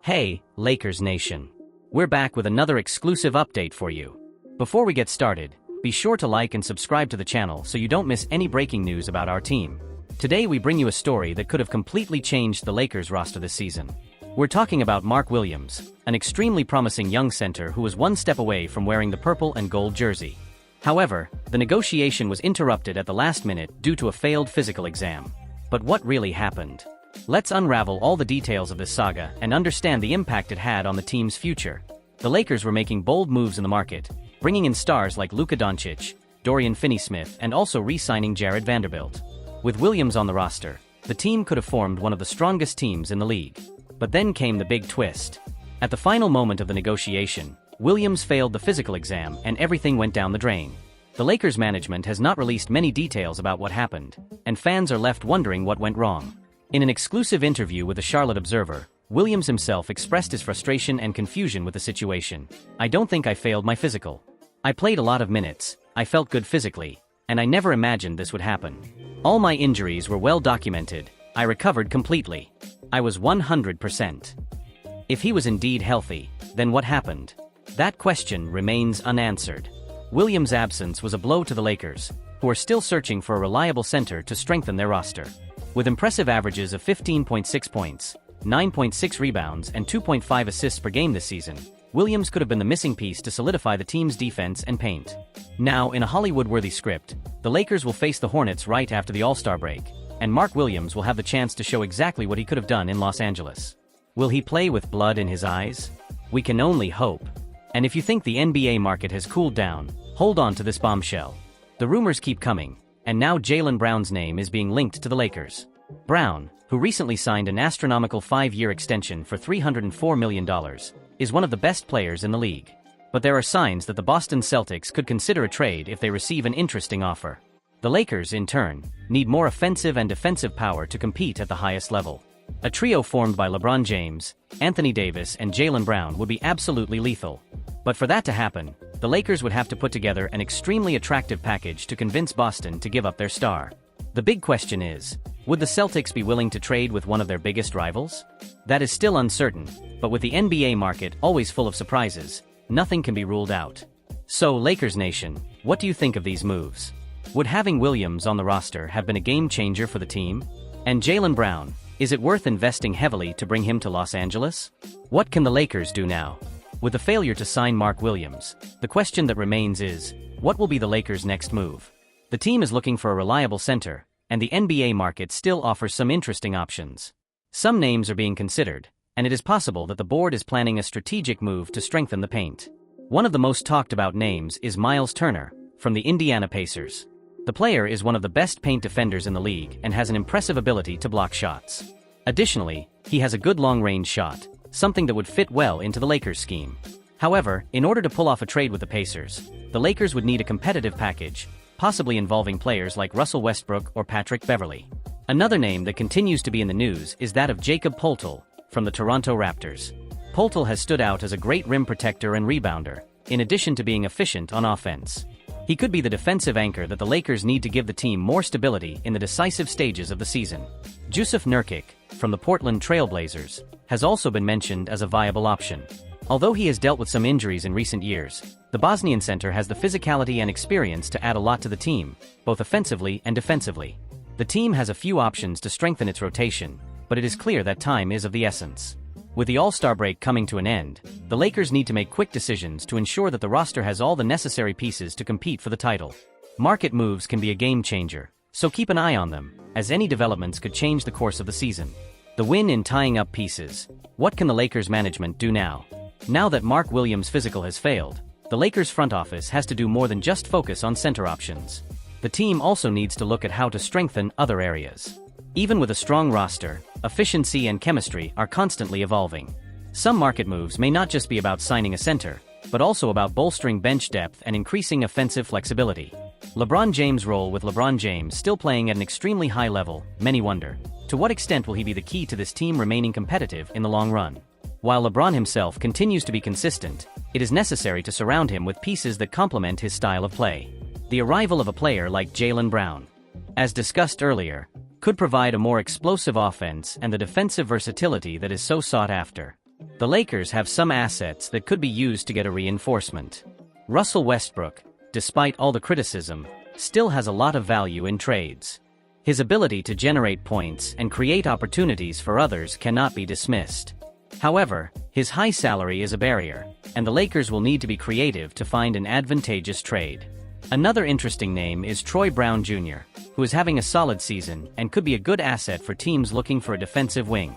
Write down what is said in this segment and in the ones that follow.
Hey, Lakers Nation. We're back with another exclusive update for you. Before we get started, be sure to like and subscribe to the channel so you don't miss any breaking news about our team. Today we bring you a story that could have completely changed the Lakers roster this season. We're talking about Mark Williams, an extremely promising young center who was one step away from wearing the purple and gold jersey. However, the negotiation was interrupted at the last minute due to a failed physical exam. But what really happened? Let's unravel all the details of this saga and understand the impact it had on the team's future. The Lakers were making bold moves in the market, bringing in stars like Luka Doncic, Dorian Finney-Smith, and also re-signing Jared Vanderbilt. With Williams on the roster, the team could have formed one of the strongest teams in the league. But then came the big twist. At the final moment of the negotiation, Williams failed the physical exam and everything went down the drain. The Lakers management has not released many details about what happened, and fans are left wondering what went wrong. In an exclusive interview with the Charlotte Observer, Williams himself expressed his frustration and confusion with the situation. "I don't think I failed my physical. I played a lot of minutes, I felt good physically, and I never imagined this would happen. All my injuries were well documented, I recovered completely. I was 100%. If he was indeed healthy, then what happened? That question remains unanswered." Williams' absence was a blow to the Lakers, who are still searching for a reliable center to strengthen their roster. With impressive averages of 15.6 points, 9.6 rebounds, and 2.5 assists per game this season, Williams could have been the missing piece to solidify the team's defense and paint. Now, in a Hollywood-worthy script, the Lakers will face the Hornets right after the All-Star break, and Mark Williams will have the chance to show exactly what he could have done in Los Angeles. Will he play with blood in his eyes? We can only hope. And if you think the NBA market has cooled down, hold on to this bombshell. The rumors keep coming, and now Jaylen Brown's name is being linked to the Lakers. Brown, who recently signed an astronomical 5-year extension for $304 million, is one of the best players in the league. But there are signs that the Boston Celtics could consider a trade if they receive an interesting offer. The Lakers, in turn, need more offensive and defensive power to compete at the highest level. A trio formed by LeBron James, Anthony Davis, and Jaylen Brown would be absolutely lethal. But for that to happen, the Lakers would have to put together an extremely attractive package to convince Boston to give up their star. The big question is, would the Celtics be willing to trade with one of their biggest rivals? That is still uncertain, but with the NBA market always full of surprises, nothing can be ruled out. So, Lakers Nation, what do you think of these moves? Would having Williams on the roster have been a game-changer for the team? And Jaylen Brown, is it worth investing heavily to bring him to Los Angeles? What can the Lakers do now? With the failure to sign Mark Williams, the question that remains is, what will be the Lakers' next move? The team is looking for a reliable center, and the NBA market still offers some interesting options. Some names are being considered, and it is possible that the board is planning a strategic move to strengthen the paint. One of the most talked about names is Miles Turner, from the Indiana Pacers. The player is one of the best paint defenders in the league and has an impressive ability to block shots. Additionally, he has a good long-range shot, something that would fit well into the Lakers' scheme. However, in order to pull off a trade with the Pacers, the Lakers would need a competitive package, possibly involving players like Russell Westbrook or Patrick Beverley. Another name that continues to be in the news is that of Jakob Poeltl, from the Toronto Raptors. Poeltl has stood out as a great rim protector and rebounder, in addition to being efficient on offense. He could be the defensive anchor that the Lakers need to give the team more stability in the decisive stages of the season. Jusuf Nurkic, from the Portland Trail Blazers, has also been mentioned as a viable option. Although he has dealt with some injuries in recent years, the Bosnian center has the physicality and experience to add a lot to the team, both offensively and defensively. The team has a few options to strengthen its rotation, but it is clear that time is of the essence. With the All-Star break coming to an end, the Lakers need to make quick decisions to ensure that the roster has all the necessary pieces to compete for the title. Market moves can be a game-changer, so keep an eye on them, as any developments could change the course of the season. The win in tying up pieces. What can the Lakers management do now? Now that Mark Williams' physical has failed, the Lakers front office has to do more than just focus on center options. The team also needs to look at how to strengthen other areas. Even with a strong roster, efficiency and chemistry are constantly evolving. Some market moves may not just be about signing a center, but also about bolstering bench depth and increasing offensive flexibility. LeBron James' role. With LeBron James still playing at an extremely high level, many wonder, to what extent will he be the key to this team remaining competitive in the long run? While LeBron himself continues to be consistent, it is necessary to surround him with pieces that complement his style of play. The arrival of a player like Jaylen Brown, as discussed earlier, could provide a more explosive offense and the defensive versatility that is so sought after. The Lakers have some assets that could be used to get a reinforcement. Russell Westbrook, despite all the criticism, still has a lot of value in trades. His ability to generate points and create opportunities for others cannot be dismissed. However, his high salary is a barrier, and the Lakers will need to be creative to find an advantageous trade. Another interesting name is Troy Brown Jr., who is having a solid season and could be a good asset for teams looking for a defensive wing.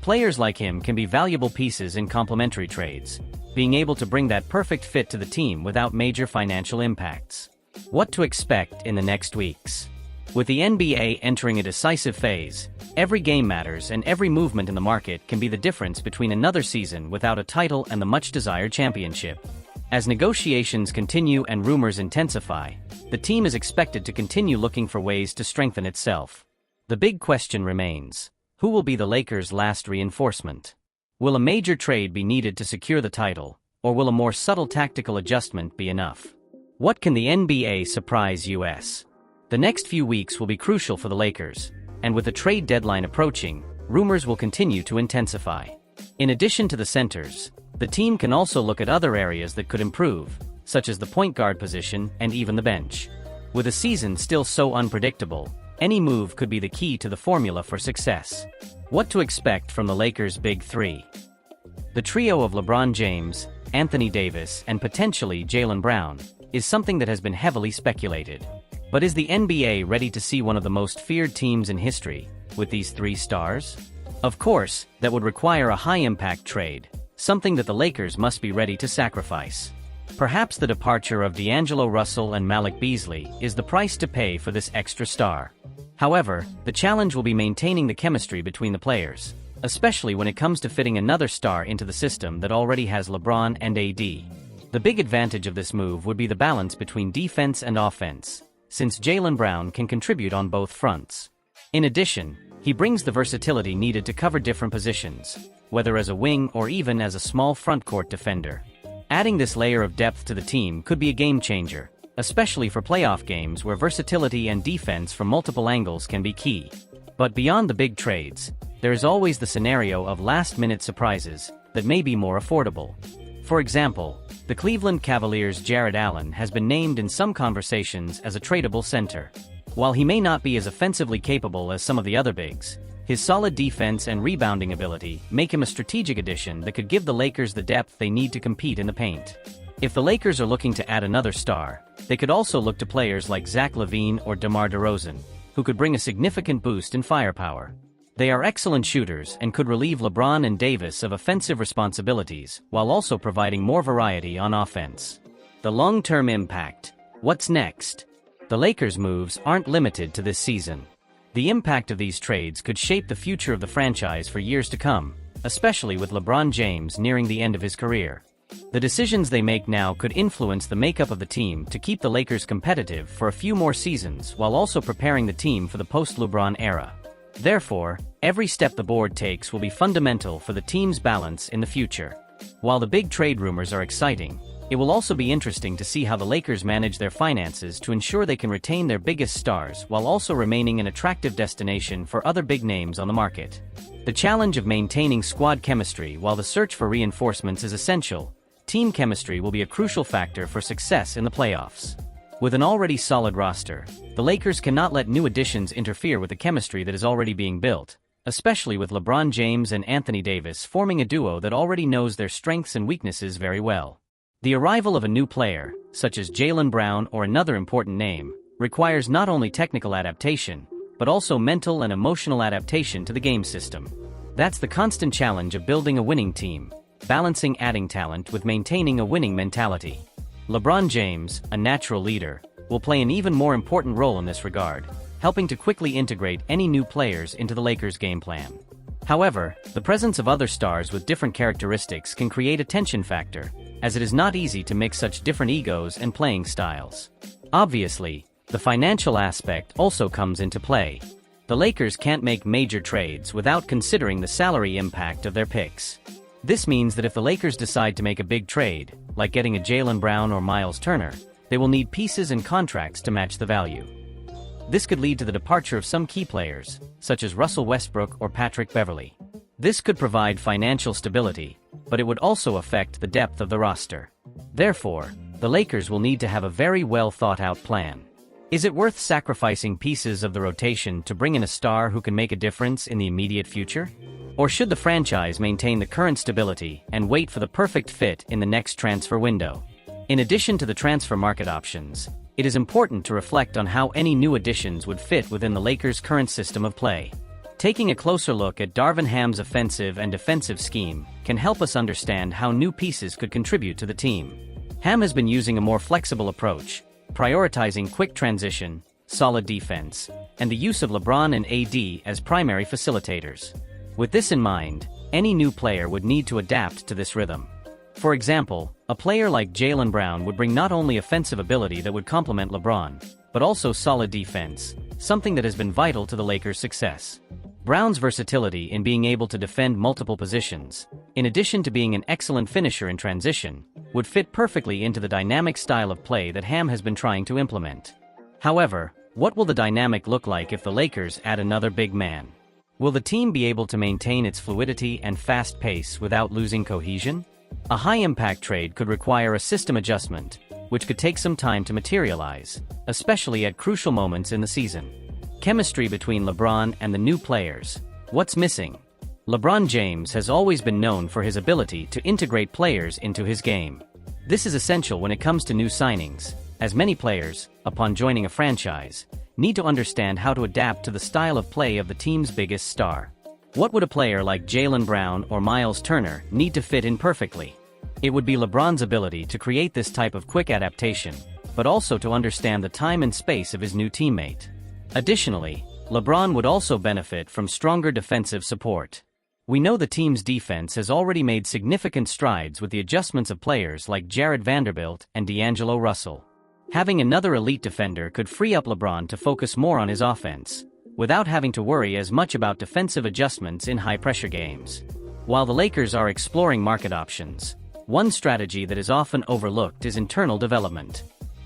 Players like him can be valuable pieces in complementary trades, being able to bring that perfect fit to the team without major financial impacts. What to expect in the next weeks? With the NBA entering a decisive phase, every game matters and every movement in the market can be the difference between another season without a title and the much-desired championship. As negotiations continue and rumors intensify, the team is expected to continue looking for ways to strengthen itself. The big question remains: who will be the Lakers' last reinforcement? Will a major trade be needed to secure the title, or will a more subtle tactical adjustment be enough? What can the NBA surprise us? The next few weeks will be crucial for the Lakers, and with the trade deadline approaching, rumors will continue to intensify. In addition to the centers, the team can also look at other areas that could improve, such as the point guard position and even the bench. With a season still so unpredictable, any move could be the key to the formula for success. What to expect from the Lakers' Big Three? The trio of LeBron James, Anthony Davis, and potentially Jaylen Brown is something that has been heavily speculated. But is the NBA ready to see one of the most feared teams in history with these three stars? Of course, that would require a high-impact trade, something that the Lakers must be ready to sacrifice. Perhaps the departure of D'Angelo Russell and Malik Beasley is the price to pay for this extra star. However, the challenge will be maintaining the chemistry between the players, especially when it comes to fitting another star into the system that already has LeBron and AD. The big advantage of this move would be the balance between defense and offense, since Jaylen Brown can contribute on both fronts. In addition, he brings the versatility needed to cover different positions, whether as a wing or even as a small frontcourt defender. Adding this layer of depth to the team could be a game-changer, especially for playoff games where versatility and defense from multiple angles can be key. But beyond the big trades, there is always the scenario of last-minute surprises that may be more affordable. For example, the Cleveland Cavaliers' Jared Allen has been named in some conversations as a tradable center. While he may not be as offensively capable as some of the other bigs, his solid defense and rebounding ability make him a strategic addition that could give the Lakers the depth they need to compete in the paint. If the Lakers are looking to add another star, they could also look to players like Zach LaVine or DeMar DeRozan, who could bring a significant boost in firepower. They are excellent shooters and could relieve LeBron and Davis of offensive responsibilities while also providing more variety on offense. The long-term impact. What's next? The Lakers' moves aren't limited to this season. The impact of these trades could shape the future of the franchise for years to come, especially with LeBron James nearing the end of his career. The decisions they make now could influence the makeup of the team to keep the Lakers competitive for a few more seasons while also preparing the team for the post-LeBron era. Therefore, every step the board takes will be fundamental for the team's balance in the future. While the big trade rumors are exciting, it will also be interesting to see how the Lakers manage their finances to ensure they can retain their biggest stars while also remaining an attractive destination for other big names on the market. The challenge of maintaining squad chemistry while the search for reinforcements is essential. Team chemistry will be a crucial factor for success in the playoffs. With an already solid roster, the Lakers cannot let new additions interfere with the chemistry that is already being built, especially with LeBron James and Anthony Davis forming a duo that already knows their strengths and weaknesses very well. The arrival of a new player, such as Jaylen Brown or another important name, requires not only technical adaptation, but also mental and emotional adaptation to the game system. That's the constant challenge of building a winning team, balancing adding talent with maintaining a winning mentality. LeBron James, a natural leader, will play an even more important role in this regard, helping to quickly integrate any new players into the Lakers' game plan. However, the presence of other stars with different characteristics can create a tension factor, as it is not easy to mix such different egos and playing styles. Obviously, the financial aspect also comes into play. The Lakers can't make major trades without considering the salary impact of their picks. This means that if the Lakers decide to make a big trade, like getting a Jaylen Brown or Miles Turner, they will need pieces and contracts to match the value. This could lead to the departure of some key players, such as Russell Westbrook or Patrick Beverley. This could provide financial stability, but it would also affect the depth of the roster. Therefore, the Lakers will need to have a very well thought out plan. Is it worth sacrificing pieces of the rotation to bring in a star who can make a difference in the immediate future? Or should the franchise maintain the current stability and wait for the perfect fit in the next transfer window? In addition to the transfer market options, it is important to reflect on how any new additions would fit within the Lakers' current system of play. Taking a closer look at Darvin Ham's offensive and defensive scheme can help us understand how new pieces could contribute to the team. Ham has been using a more flexible approach, prioritizing quick transition, solid defense, and the use of LeBron and AD as primary facilitators. With this in mind, any new player would need to adapt to this rhythm. For example, a player like Jaylen Brown would bring not only offensive ability that would complement LeBron, but also solid defense, something that has been vital to the Lakers' success. Brown's versatility in being able to defend multiple positions, in addition to being an excellent finisher in transition, would fit perfectly into the dynamic style of play that Ham has been trying to implement. However, what will the dynamic look like if the Lakers add another big man? Will the team be able to maintain its fluidity and fast pace without losing cohesion? A high-impact trade could require a system adjustment, which could take some time to materialize, especially at crucial moments in the season. Chemistry between LeBron and the new players. What's missing? LeBron James has always been known for his ability to integrate players into his game. This is essential when it comes to new signings, as many players, upon joining a franchise, need to understand how to adapt to the style of play of the team's biggest star. What would a player like Jaylen Brown or Miles Turner need to fit in perfectly? It would be LeBron's ability to create this type of quick adaptation, but also to understand the time and space of his new teammate. Additionally, LeBron would also benefit from stronger defensive support. We know the team's defense has already made significant strides with the adjustments of players like Jared Vanderbilt and D'Angelo Russell. Having another elite defender could free up LeBron to focus more on his offense, without having to worry as much about defensive adjustments in high-pressure games. While the Lakers are exploring market options, one strategy that is often overlooked is internal development.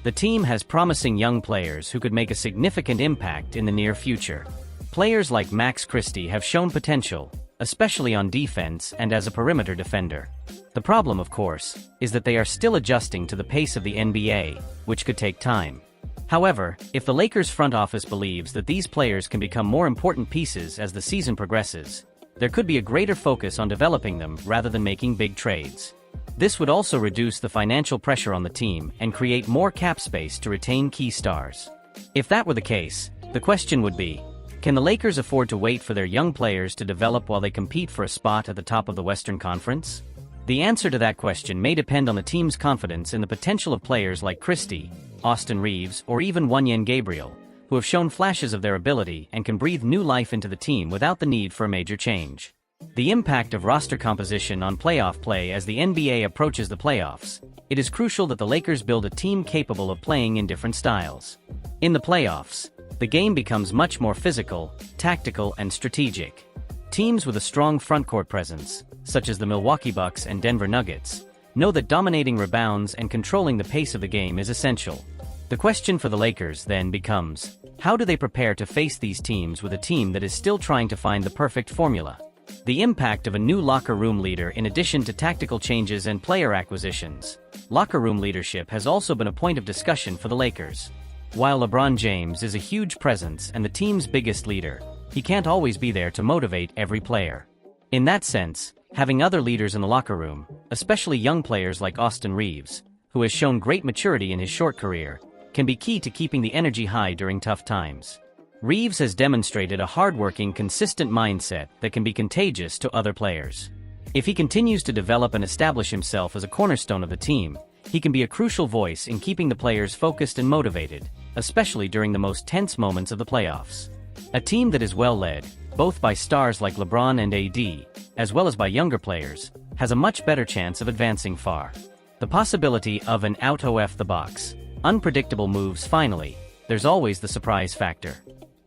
The team has promising young players who could make a significant impact in the near future. Players like Max Christie have shown potential, especially on defense and as a perimeter defender. The problem, of course, is that they are still adjusting to the pace of the NBA, which could take time. However, if the Lakers front office believes that these players can become more important pieces as the season progresses, there could be a greater focus on developing them rather than making big trades. This would also reduce the financial pressure on the team and create more cap space to retain key stars. If that were the case, the question would be, can the Lakers afford to wait for their young players to develop while they compete for a spot at the top of the Western Conference? The answer to that question may depend on the team's confidence in the potential of players like Christie, Austin Reeves, or even Wenyen Gabriel, who have shown flashes of their ability and can breathe new life into the team without the need for a major change. The impact of roster composition on playoff play. As the NBA approaches the playoffs, it is crucial that the Lakers build a team capable of playing in different styles. In the playoffs, the game becomes much more physical, tactical, and strategic. Teams with a strong frontcourt presence, such as the Milwaukee Bucks and Denver Nuggets, know that dominating rebounds and controlling the pace of the game is essential. The question for the Lakers then becomes, how do they prepare to face these teams with a team that is still trying to find the perfect formula? The impact of a new locker room leader. In addition to tactical changes and player acquisitions, locker room leadership has also been a point of discussion for the Lakers. While LeBron James is a huge presence and the team's biggest leader, he can't always be there to motivate every player. In that sense, having other leaders in the locker room, especially young players like Austin Reeves, who has shown great maturity in his short career, can be key to keeping the energy high during tough times. Reeves has demonstrated a hardworking, consistent mindset that can be contagious to other players. If he continues to develop and establish himself as a cornerstone of the team, he can be a crucial voice in keeping the players focused and motivated, especially during the most tense moments of the playoffs. A team that is well led, both by stars like LeBron and AD, as well as by younger players, has a much better chance of advancing far. The possibility of an out-of-the-box, unpredictable moves. Finally, there's always the surprise factor.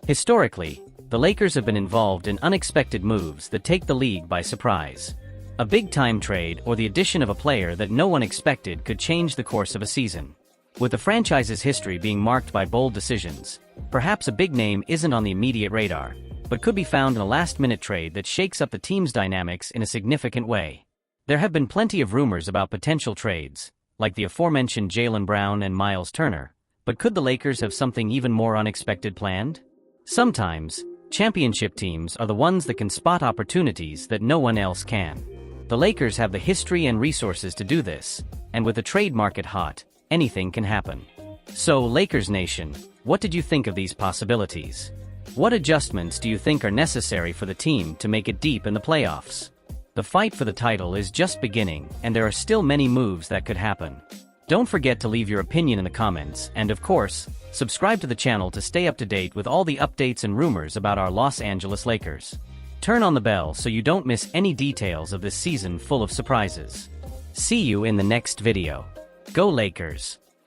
Historically, the Lakers have been involved in unexpected moves that take the league by surprise. A big-time trade or the addition of a player that no one expected could change the course of a season. With the franchise's history being marked by bold decisions, perhaps a big name isn't on the immediate radar, but could be found in a last-minute trade that shakes up the team's dynamics in a significant way. There have been plenty of rumors about potential trades, like the aforementioned Jaylen Brown and Miles Turner, but could the Lakers have something even more unexpected planned? Sometimes, championship teams are the ones that can spot opportunities that no one else can. The Lakers have the history and resources to do this, and with the trade market hot, anything can happen. So, Lakers Nation, what did you think of these possibilities? What adjustments do you think are necessary for the team to make it deep in the playoffs? The fight for the title is just beginning, and there are still many moves that could happen. Don't forget to leave your opinion in the comments, and of course, subscribe to the channel to stay up to date with all the updates and rumors about our Los Angeles Lakers. Turn on the bell so you don't miss any details of this season full of surprises. See you in the next video. Go Lakers!